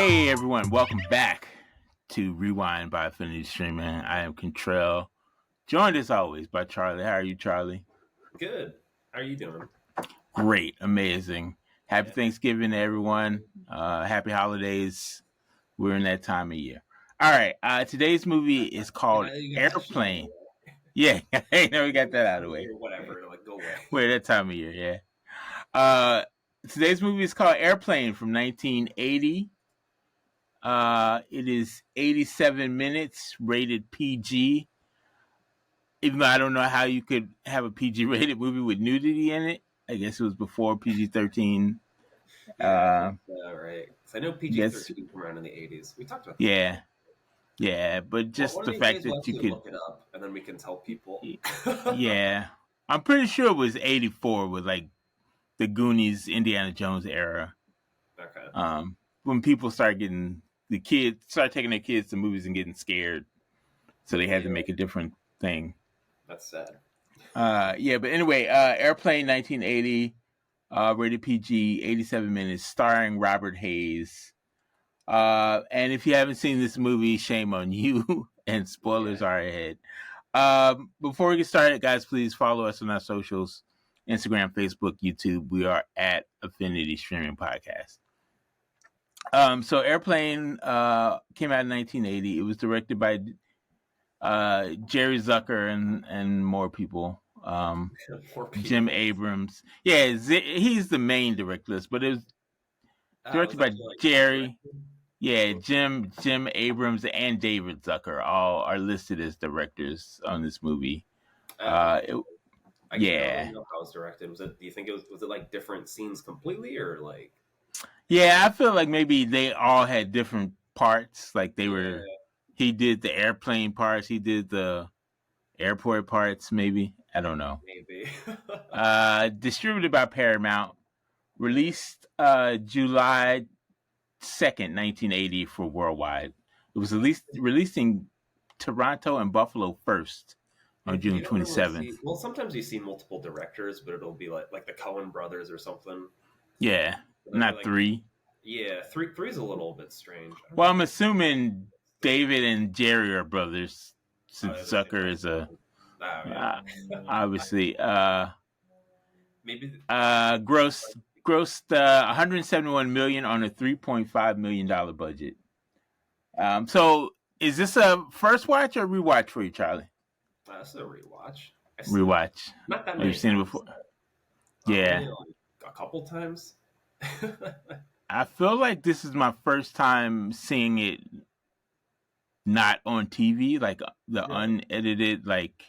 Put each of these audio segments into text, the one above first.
Hey everyone, welcome back to Rewind by Affinity Streaming. I am Contrell, joined as always by Charlie. How are you, Charlie? Good. How are you doing? Great, amazing. Happy Thanksgiving to everyone. Happy holidays. We're in that time of year. All right, today's movie is called Airplane. Yeah, we got that out of the way. Or whatever, like go away. We're that time of year, yeah. Today's movie is called Airplane from 1980. It is 87 minutes, rated PG. Even though I don't know how you could have a PG rated movie with nudity in it. I guess it was before PG-13. Right. So I know PG-13 came around in the 80s. We talked about that. Yeah, but just the fact that you could look it up, and then we can tell people. Yeah, I'm pretty sure it was 84 with like the Goonies, Indiana Jones era. Okay. When people start getting taking their kids to movies and getting scared, so they had to make a different thing. That's sad. But anyway, Airplane 1980, rated PG, 87 minutes, starring Robert Hayes. And if you haven't seen this movie, shame on you, and spoilers are ahead. Before we get started, guys, please follow us on our socials, Instagram, Facebook, YouTube. We are at Affinity Streaming Podcast. So Airplane came out in 1980. It was directed by Jerry Zucker and more people. Jim Abrams. Yeah, he's the main director, but it was directed by Jerry. Yeah, Jim Abrams and David Zucker all are listed as directors on this movie. I don't know how it was directed. Do you think was it like different scenes completely, or like? Yeah, I feel like maybe they all had different parts. Like he did the airplane parts, he did the airport parts. Maybe, I don't know. Maybe. Distributed by Paramount. Released July 2nd, 1980 for worldwide. It was released in Toronto and Buffalo first on June 27th. Well, sometimes you see multiple directors, but it'll be like the Coen brothers or something. Yeah, not three. Yeah, three is a little bit strange. Well, I'm assuming David and Jerry are brothers, since Zucker is obviously. Maybe grossed $171 million on a $3.5 million budget. So is this a first watch or rewatch for you, Charlie? This is a rewatch. Rewatch. Not that many. Have you seen it before? Yeah, a couple times. I feel like this is my first time seeing it not on TV, like the unedited, like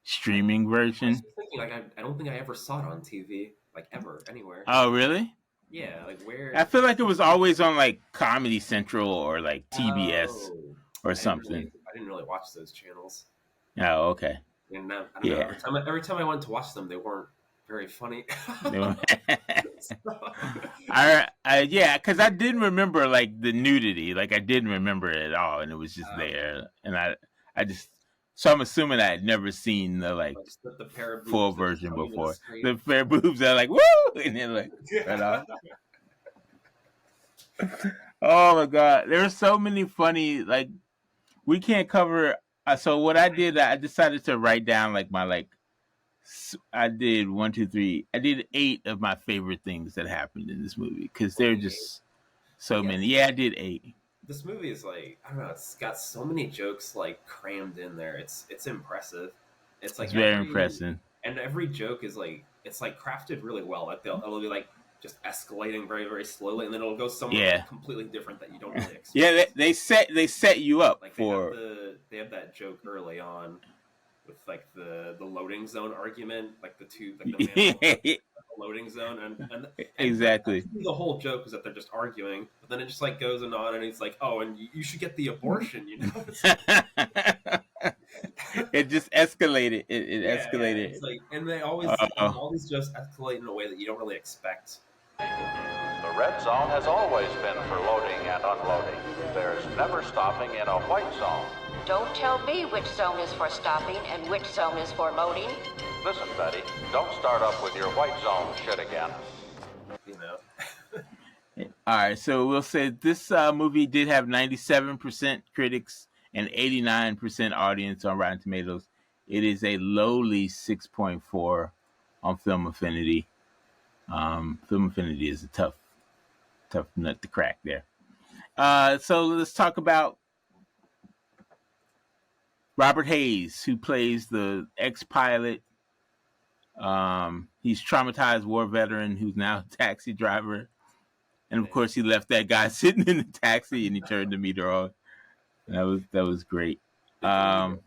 streaming version. I was thinking, I don't think I ever saw it on TV, like ever, anywhere. Oh, really? Yeah, like where? I feel like it was always on like Comedy Central or like TBS or something. I didn't really watch those channels. Oh, okay. And I don't know, every time I went to watch them, they weren't very funny. Yeah, because I didn't remember like the nudity, like I didn't remember it at all, and it was just there, and so I'm assuming I had never seen the pair of full version before. The pair of boobs are like woo, and then like right off. Oh my god, there are so many funny, like we can't cover. So what I did, I decided to write down like my I did 1, 2, 3. I did 8 of my favorite things that happened in this movie because there are just so many. Yeah, I did 8. This movie is like, I don't know, it's got so many jokes like crammed in there. It's impressive. It's very impressive. And every joke is like, it's like crafted really well. Like it'll be like just escalating very, very slowly, and then it'll go somewhere completely different that you don't really expect. Yeah, they set you up like for. They have that joke early on with like the loading zone argument, like the two, like the loading zone, and exactly the whole joke is that they're just arguing, but then it just like goes on, and it's like, oh, and you should get the abortion, you know. It just escalated. It escalated. It's like, and they always just escalate in a way that you don't really expect. The red zone has always been for loading and unloading. There's never stopping in a white zone. Don't tell me which zone is for stopping and which zone is for loading. Listen, Betty, don't start up with your white zone shit again. You know. All right, so we'll say this movie did have 97% critics and 89% audience on Rotten Tomatoes. It is a lowly 6.4 on Film Affinity. Film Affinity is a tough nut to crack there. So let's talk about Robert Hayes, who plays the ex-pilot. He's traumatized war veteran who's now a taxi driver. And of course, he left that guy sitting in the taxi, and he turned the meter on. That was great. Or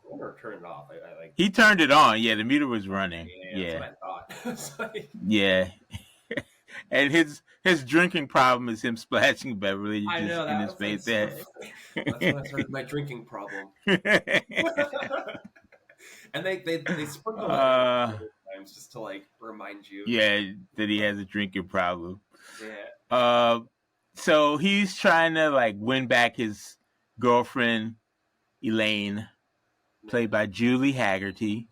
turn it off. He turned it on. Yeah, the meter was running. Yeah. That's what I thought. Yeah. And his drinking problem is him splashing Beverly in his face. That's when I started my drinking problem. And they sprinkle that times just to like remind you. Yeah, that he has a drinking problem. Yeah. So he's trying to like win back his girlfriend, Elaine, played by Julie Haggerty.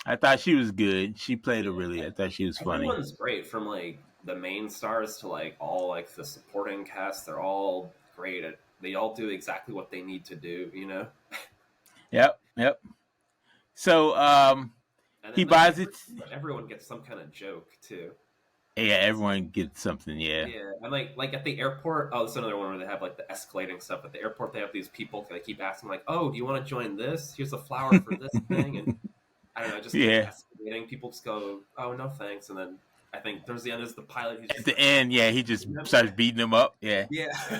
I thought she was good. She played I thought she was funny. Everyone's great, from like the main stars to like all like the supporting cast. They're all great. They all do exactly what they need to do, you know? Yep. So he buys it. Everyone gets some kind of joke too. Yeah, everyone gets something. Yeah, and like at the airport. Oh, that's another one where they have like the escalating stuff at the airport. They have these people that keep asking like, "Oh, do you want to join this? Here's a flower for this thing." And I don't know, just escalating. People just go, "Oh, no, thanks." And then I think towards the end is the pilot. He's just at the end, he just starts beating them up. Yeah,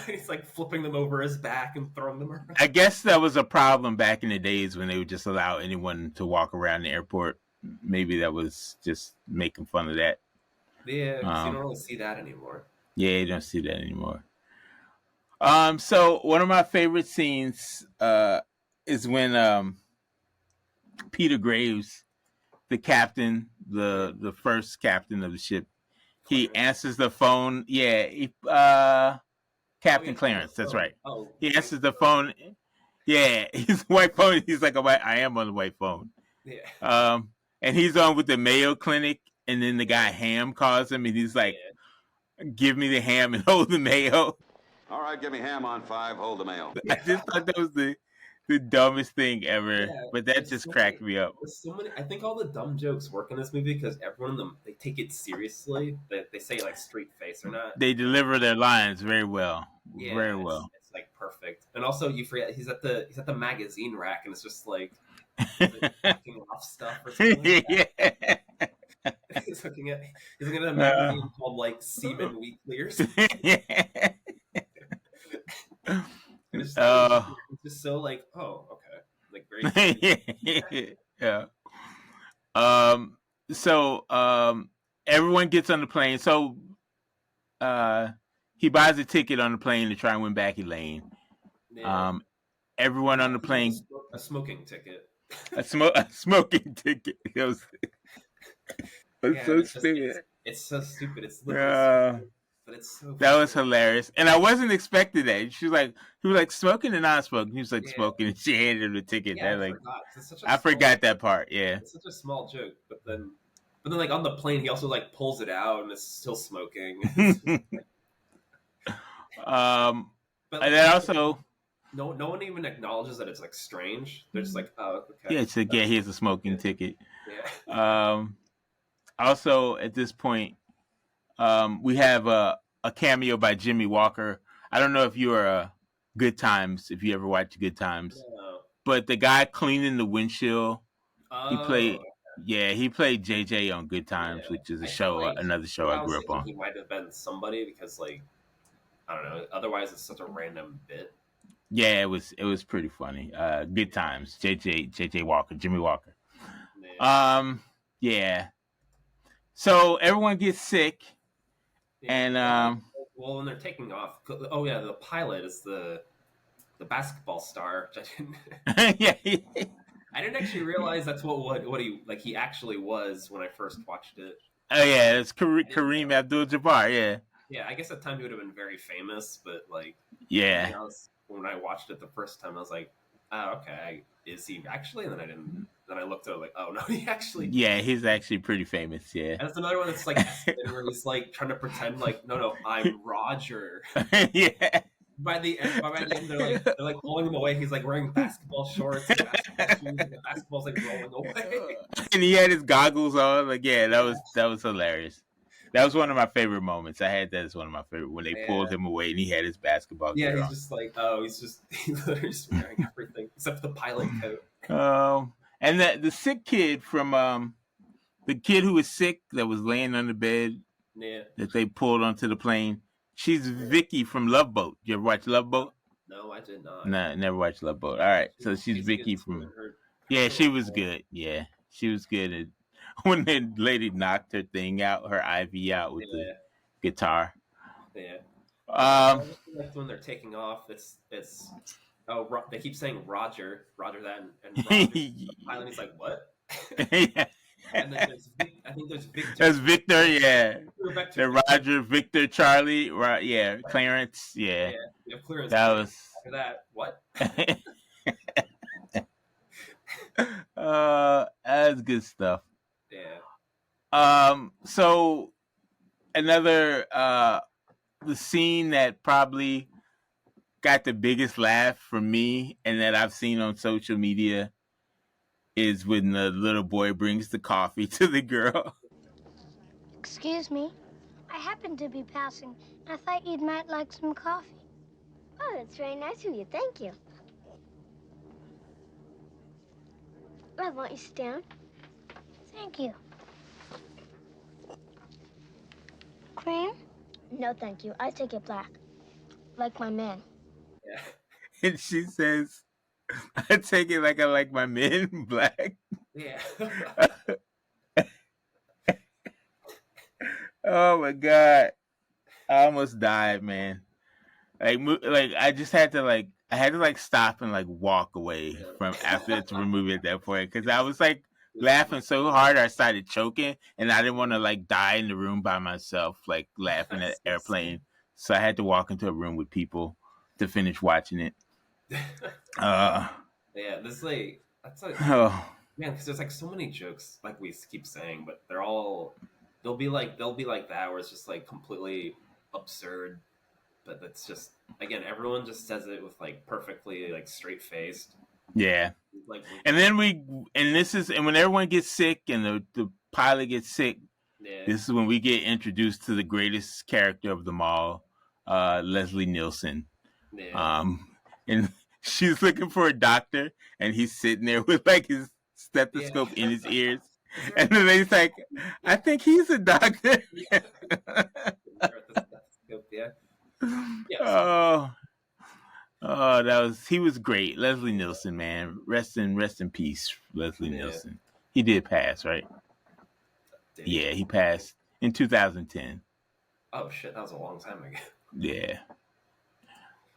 he's like flipping them over his back and throwing them around. I guess that was a problem back in the days when they would just allow anyone to walk around the airport. Maybe that was just making fun of that. Yeah, because you don't really see that anymore. Yeah, you don't see that anymore. So one of my favorite scenes is when Peter Graves, the captain, the first captain of the ship, he answers the phone. Yeah, Captain Clarence. That's right. Oh, he answers the phone. Yeah, he's white phone. He's like, I am on the white phone. Yeah. And he's on with the Mayo Clinic. And then the guy Ham calls him, and he's like, "Give me the ham and hold the mayo." All right, give me ham on 5, hold the mayo. I just thought that was the dumbest thing ever, but that just cracked me up. I think all the dumb jokes work in this movie because everyone in them, they take it seriously. They say like straight face or not. They deliver their lines very well, very well. It's like perfect. And also, you forget he's at the magazine rack, and it's just like knocking off stuff or something like that. He's looking at a magazine called like Seaman Weekly or something. It's just so like, oh, okay, like very. Yeah. So everyone gets on the plane. So he buys a ticket on the plane to try and win back Elaine. Yeah. Everyone on the plane. A smoking ticket. a smoking ticket. It's so stupid. It's so stupid. It's literally stupid, but it's so. That was hilarious, and I wasn't expecting that. He was like smoking and non-smoking. He was like smoking, and she handed him the ticket. Yeah, I forgot that part. Yeah, it's such a small joke, but then like on the plane, he also like pulls it out and it's still smoking. But and then also. No one even acknowledges that it's like strange. They're just like, oh, okay. Yeah, it's like, here's a smoking ticket. Yeah. Also, at this point, we have a cameo by Jimmy Walker. I don't know if you are Good Times, if you ever watch Good Times, but the guy cleaning the windshield, he played JJ on Good Times, which is another show I grew up on. He might have been somebody because, like, I don't know. Otherwise, it's such a random bit. Yeah, it was pretty funny. Good Times, JJ Walker, Jimmy Walker. Yeah. So everyone gets sick, and well, when they're taking off, the pilot is the basketball star. Which I didn't. I didn't actually realize that's what he actually was when I first watched it. Oh yeah, it's Kareem Abdul-Jabbar. Yeah. Yeah, I guess at the time he would have been very famous, but like. Yeah. When I watched it the first time, I was like, "Oh, okay, is he actually?" And then I didn't Then I looked at it like, oh no, he actually. Yeah, he's actually pretty famous. Yeah. And it's another one that's like where he's like trying to pretend like, no, I'm Roger. Yeah. By the end, they're like pulling him away. He's like wearing basketball shorts, and basketball shoes, and the basketball's like rolling away. And he had his goggles on. Like, yeah, that was hilarious. That was one of my favorite moments. I had that as one of my favorite when they pulled him away and he had his basketball. Yeah, he's on. Just like, he's literally just wearing everything except for the pilot coat. And the sick kid from the kid who was sick that was laying on the bed. Yeah. That they pulled onto the plane. She's Vicky from Love Boat. You ever watch Love Boat? No, I did not. No, never watched Love Boat. All right, so she's Vicky from. Yeah, she was good. Yeah, she was good at when the lady knocked her thing out, her IV out with the guitar. Yeah. When they're taking off, it's they keep saying Roger that, and Roger. The pilot is like, what? Yeah. And then I think there's Victor. There's Victor, yeah. Roger, Victor, Charlie, right? Yeah, Clarence, yeah. Yeah, we have Clarence. That was after that. What? That's good stuff. Yeah. So another the scene that probably got the biggest laugh from me and that I've seen on social media is when the little boy brings the coffee to the girl. Excuse me. I happened to be passing, and I thought you might like some coffee. Oh, that's very nice of you. Thank you. Well, won't you sit down? Thank you. Cream? No, thank you. I take it black. Like my man. Yeah. And she says, I take it like I like my men black. Yeah. Oh my God. I almost died, man. Like I just had to stop and walk away from after to remove it at that point. Cause I was laughing so hard I started choking and I didn't want to die in the room by myself, laughing at Airplane. So I had to walk into a room with people to finish watching it. Yeah, this that's man, because there's so many jokes we keep saying, but they'll be like that where it's just completely absurd, but it's just again everyone just says it with perfectly straight faced. Yeah, and then when everyone gets sick and the pilot gets sick, this is when we get introduced to the greatest character of them all, Leslie Nielsen. Yeah. And she's looking for a doctor, and he's sitting there with his stethoscope in his ears, and then he's like, "I think he's a doctor." Yeah. Oh, he was great, Leslie Nielsen, man. Rest in peace, Leslie Nielsen. He did pass, right? Yeah, he passed in 2010. Oh shit, that was a long time ago. Yeah.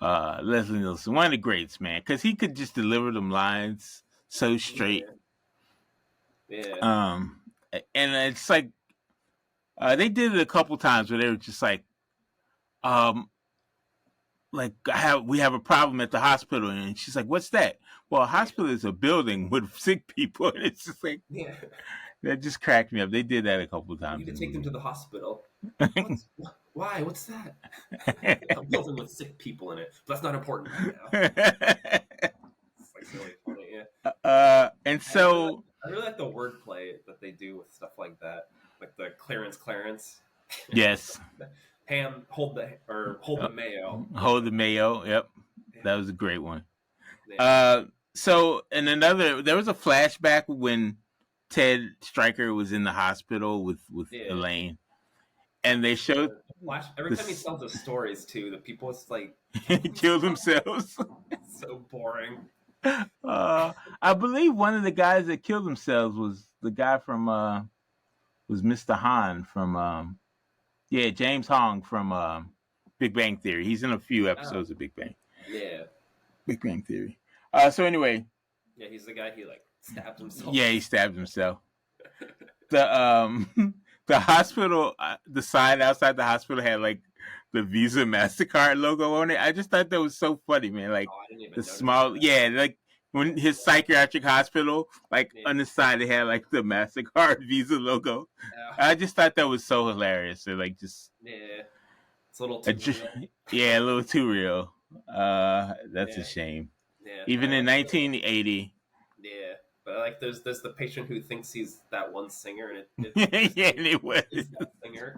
Leslie Nielsen, one of the greats, man, because he could just deliver them lines so straight. Yeah. And it's they did it a couple times where they were just we have a problem at the hospital, and she's like, "What's that?" Well, a hospital is a building with sick people, and it's just that just cracked me up. They did that a couple times. You need to take them to the hospital. Why? What's that? A building with sick people in it. But that's not important right now. It's really funny, yeah. And so I really like the wordplay that they do with stuff like that, like the Clarence. Yes. Ham, hold the mayo. Hold the mayo. Yep, that was a great one. Yeah. So there was a flashback when Ted Stryker was in the hospital with Elaine. And they showed every time he tells the stories too, the people just kill themselves. It's so boring. I believe one of the guys that killed themselves was the guy from was Mr. Han from James Hong from Big Bang Theory. He's in a few episodes of Big Bang. Yeah. Big Bang Theory. So anyway. Yeah, he's the guy who stabbed himself. Yeah, he stabbed himself. The hospital, the sign outside the hospital had the Visa MasterCard logo on it. I just thought that was so funny, man. The small, when his psychiatric hospital, like on the side, they had like the MasterCard Visa logo. I just thought that was so hilarious. They're like just it's a little too real. Yeah, a little too real. That's a shame. Yeah, even in 1980. Yeah, but like there's the patient who thinks he's that one singer, and it was that singer.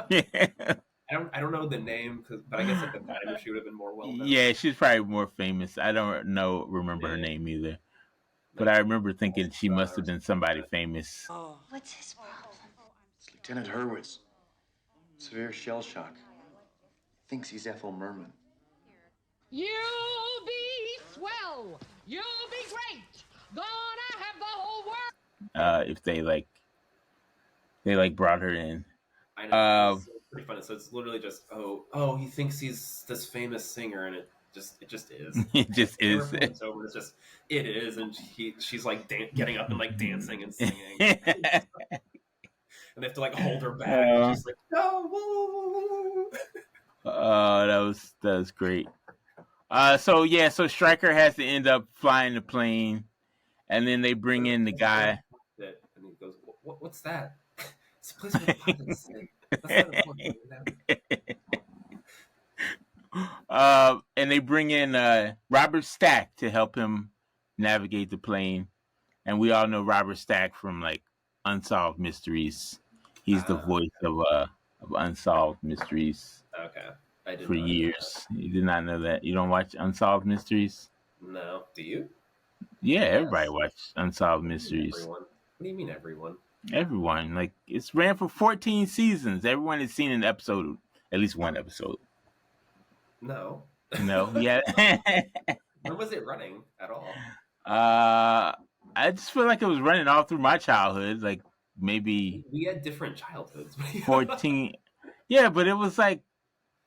Yeah. I don't know the name, but I guess at the time she would have been more well known. Yeah, she's probably more famous. I don't remember her name either. But I remember thinking she must have been somebody famous. Oh. What's his problem? It's Lieutenant Hurwitz. Severe shell shock. Thinks he's Ethel Merman. You'll be swell. You'll be great. Gonna have the whole world. If they brought her in. I know. It's pretty funny. So it's literally just he thinks he's this famous singer, and it just is. It just is. It's over. It's just it is, and she's like getting up and like dancing and singing, and they have to like hold her back. And she's like, no. That was great. So Stryker has to end up flying the plane, and then they bring in the guy. And he goes, "What's that?" It's a place where the pilots sing. That's not important, and they bring in Robert Stack to help him navigate the plane, and we all know Robert Stack from like Unsolved Mysteries. He's the voice of Unsolved Mysteries. Okay. I did for years. You did not know that? You don't watch Unsolved Mysteries? No. Do you? Yeah, everybody watched Unsolved Mysteries. Everyone. What do you mean everyone? Everyone. Like, it's ran for 14 seasons. Everyone has seen an episode, at least one episode. No. No, yeah. When was it running at all? I just feel like it was running all through my childhood. Like, maybe... We had different childhoods. 14... Yeah, but it was like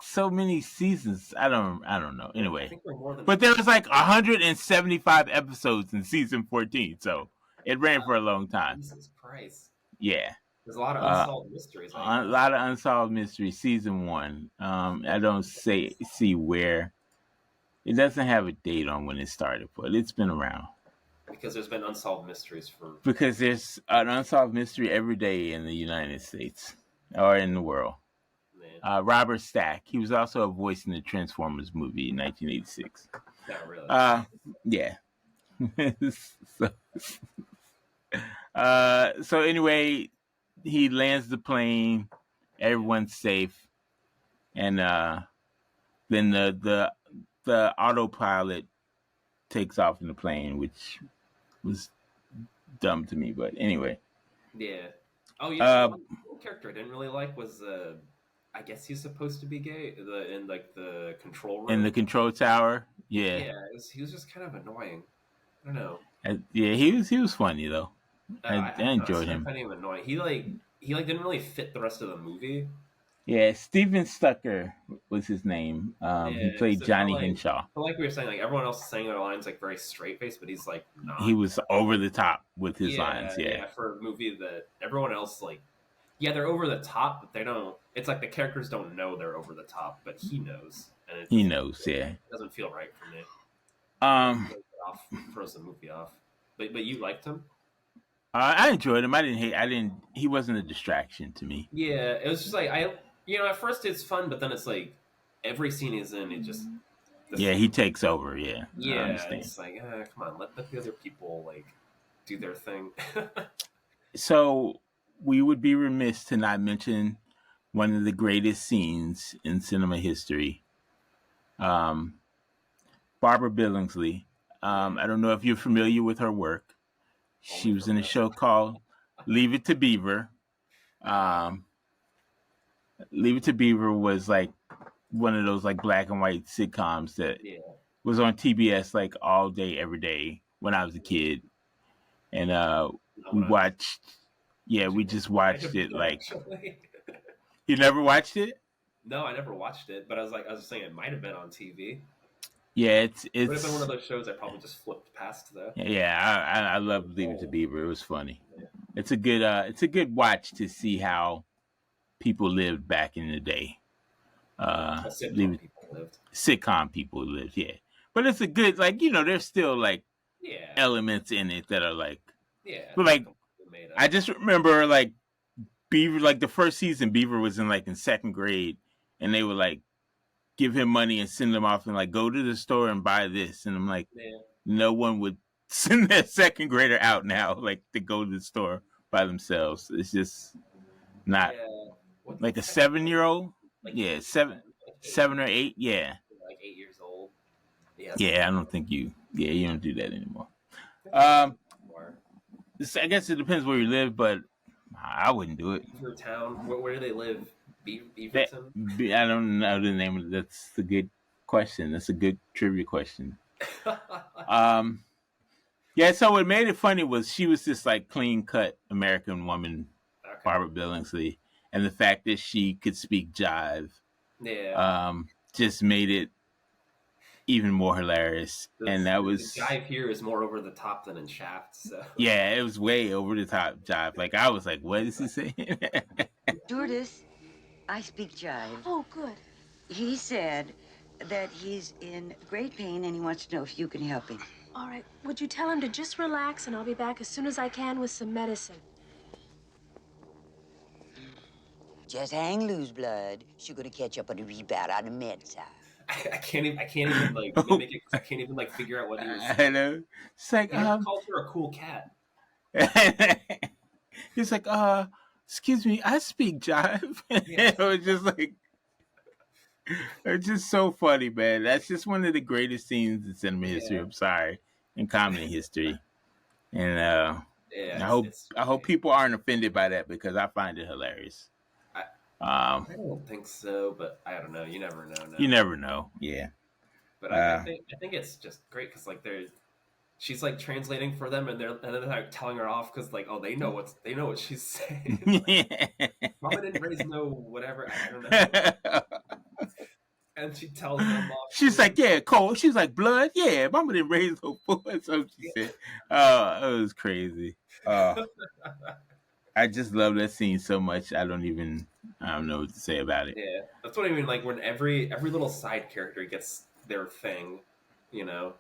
so many seasons. I don't know. Anyway, I think we're more than but there was like 175 episodes in season 14, so it ran for a long time. Jesus Christ! Yeah, there's a lot of unsolved mysteries. A lot of unsolved mysteries. Season 1. I don't see where. It doesn't have a date on when it started, but it's been around. Because there's been unsolved mysteries for. Because there's an unsolved mystery every day in the United States or in the world. Robert Stack. He was also a voice in the Transformers movie in 1986. Yeah, really. So anyway, he lands the plane. Everyone's safe, and then the autopilot takes off in the plane, which was dumb to me. But anyway. Yeah. Oh, yeah. One character I didn't really like was I guess he's supposed to be gay in like the control room. In the control tower, yeah. Yeah, he was just kind of annoying. I don't know. Yeah, he was funny though. I enjoyed him. I found him annoying. He didn't really fit the rest of the movie. Yeah, Steven Stucker was his name. He played Johnny Henshaw. But like we were saying, like everyone else is saying their lines like very straight faced, but he's like not. He was over the top with his lines. Yeah, for a movie that everyone else like. Yeah, they're over the top, but they don't. It's like the characters don't know they're over the top, but he knows. And he knows, yeah. It doesn't feel right for me. Throws the movie off. But you liked him? I enjoyed him. He wasn't a distraction to me. Yeah, it was just like at first it's fun, but then it's like every scene he's in, it just. Yeah, he takes over. Yeah. Yeah, it's like come on, let the other people like do their thing. So. We would be remiss to not mention one of the greatest scenes in cinema history. Barbara Billingsley. I don't know if you're familiar with her work. She was in a show called Leave It to Beaver. Leave It to Beaver was like one of those like black and white sitcoms that was on TBS like all day, every day when I was a kid. And we watched... Yeah, we just watched it. Like, you never watched it? No, I never watched it. But I was just saying it might have been on TV. Yeah, it would have been one of those shows I probably just flipped past though. Yeah, I love Leave It to Beaver. It was funny. Yeah. It's a good watch to see how people lived back in the day. Sitcom people lived. Sitcom people lived, yeah. But it's a good, like, they're still like elements in it that are like, but like I just remember like Beaver, like the first season, Beaver was in second grade, and they would like give him money and send him off and like go to the store and buy this, and I'm like, no one would send their second grader out now like to go to the store by themselves. It's just not like a 7-year-old. Like seven or eight. Yeah, like 8 years old. Yeah, I don't think you don't do that anymore. I guess it depends where you live, but I wouldn't do it. Beaver Town. Where do they live? Beaverton? I don't know the name of it. That's a good question. That's a good trivia question. Yeah, so what made it funny was she was this like clean cut American woman, Barbara Billingsley, and the fact that she could speak jive, just made it even more hilarious. And that was the jive here is more over the top than in Shaft. So yeah, it was way over the top jive. Like I was like, what is he saying? Stewardess, I speak jive. Oh, good. He said that he's in great pain and he wants to know if you can help him. All right. Would you tell him to just relax and I'll be back as soon as I can with some medicine? Just hang loose, blood. She's gonna catch up on the rebound on the med side. I can't even like mimic it. I can't even like figure out what he was saying. I know. It's like called her a cool cat. He's like, excuse me, I speak jive. It was just like, it's just so funny, man. That's just one of the greatest scenes in cinema history. I'm sorry, in comedy history. And I hope people aren't offended by that because I find it hilarious. I don't think so, but I don't know. You never know. You never know. Yeah. But I think it's just great because like she's like translating for them, and then they're like telling her off because like they know what she's saying. Like, Mama didn't raise no whatever. I don't know. And she tells them off. She's like, yeah, Cole. She's like, blood. Yeah, Mama didn't raise no fool. So she said. Oh, it was crazy. I just love that scene so much. I don't know what to say about it. Yeah, that's what I mean. Like when every little side character gets their thing, you know,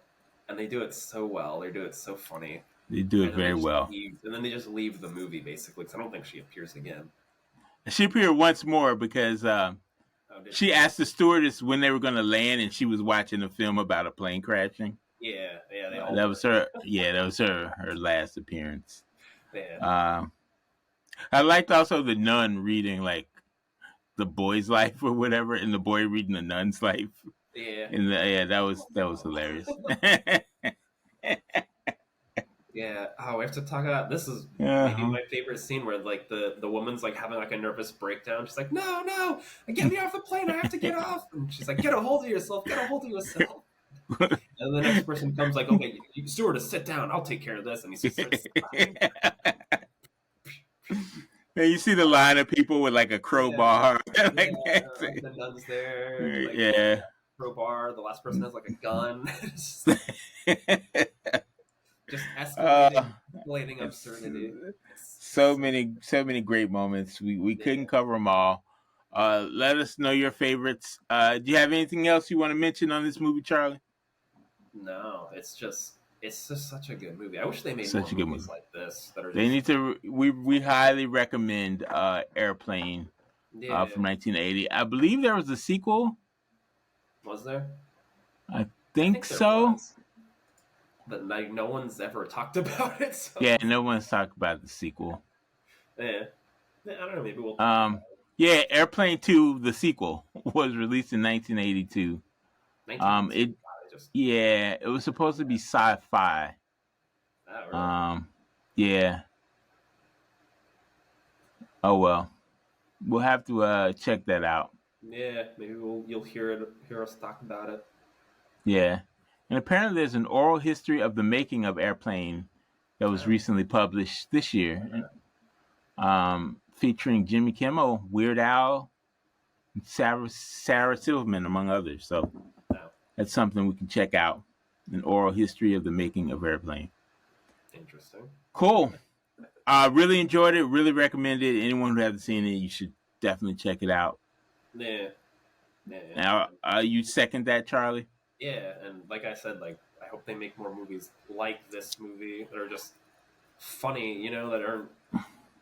and they do it so well. They do it so funny. They do it very well. And then they just leave the movie basically because I don't think she appears again. She appeared once more because she asked the stewardess when they were going to land, and she was watching a film about a plane crashing. Yeah. That was her. Yeah, that was her last appearance. Yeah. I liked also the nun reading like the boy's life or whatever, and the boy reading the nun's life. Yeah. And that was hilarious. Yeah. Oh, we have to talk about this. Is maybe my favorite scene where like the woman's like having like a nervous breakdown. She's like, no, get me off the plane. I have to get off. And she's like, get a hold of yourself. And the next person comes like, okay, stewardess, sit down. I'll take care of this. And he starts And you see the line of people with like a crowbar. The nun's there. Like, crowbar. The last person has like a gun. Just escalating absurdity. So many great moments. We couldn't cover them all. Let us know your favorites. Do you have anything else you want to mention on this movie, Charlie? No, it's just such a good movie. I wish they made more movies like this. They need to. We highly recommend Airplane from 1980. I believe there was a sequel. Was there? I think so. But like no one's ever talked about it. So. Yeah, no one's talked about the sequel. Yeah, I don't know. Maybe we'll. Yeah, Airplane 2, the sequel, was released in 1982. It was supposed to be sci-fi. Oh, really? Yeah. Oh well, we'll have to check that out. Yeah, maybe you'll hear us talk about it. Yeah, and apparently there's an oral history of the making of Airplane that was recently published this year, featuring Jimmy Kimmel, Weird Al, and Sarah Silverman, among others. So that's something we can check out, an oral history of the making of Airplane. Interesting. Cool. Really enjoyed it. Really recommend it. Anyone who hasn't seen it, you should definitely check it out. Yeah. Now, you second that, Charlie? Yeah, and like I said, like I hope they make more movies like this movie that are just funny, you know, that are,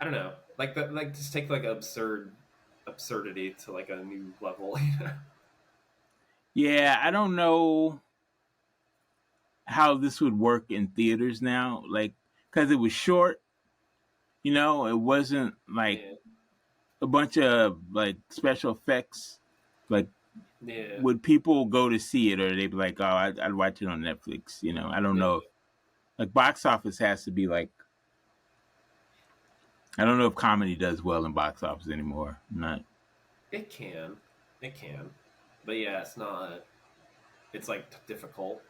I don't know, like that, like just take like absurdity to like a new level. Yeah, I don't know how this would work in theaters now, like, because it was short, you know, it wasn't like a bunch of like special effects. Like, would people go to see it, or they'd be like, oh, I'd watch it on Netflix, you know? I don't know. Like, box office has to be like, I don't know if comedy does well in box office anymore. Not. It can, but yeah, it's not. It's like difficult.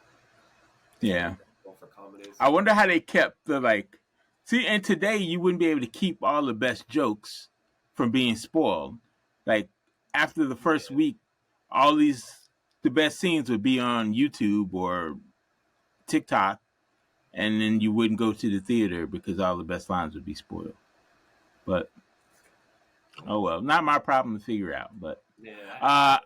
Yeah. For comedies. I wonder how they kept the like. See, and today you wouldn't be able to keep all the best jokes from being spoiled. Like after the first week, all the best scenes would be on YouTube or TikTok, and then you wouldn't go to the theater because all the best lines would be spoiled. But oh well, not my problem to figure out. But yeah,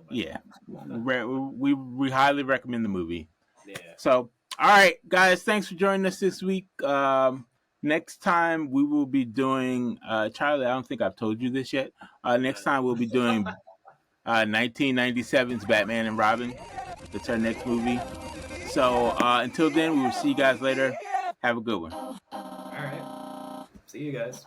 we highly recommend the movie. Yeah. So, all right, guys, thanks for joining us this week. Next time we will be doing Charlie. I don't think I've told you this yet. Next time we'll be doing 1997's Batman and Robin. That's our next movie. So until then, we will see you guys later. Have a good one. All right. See you guys.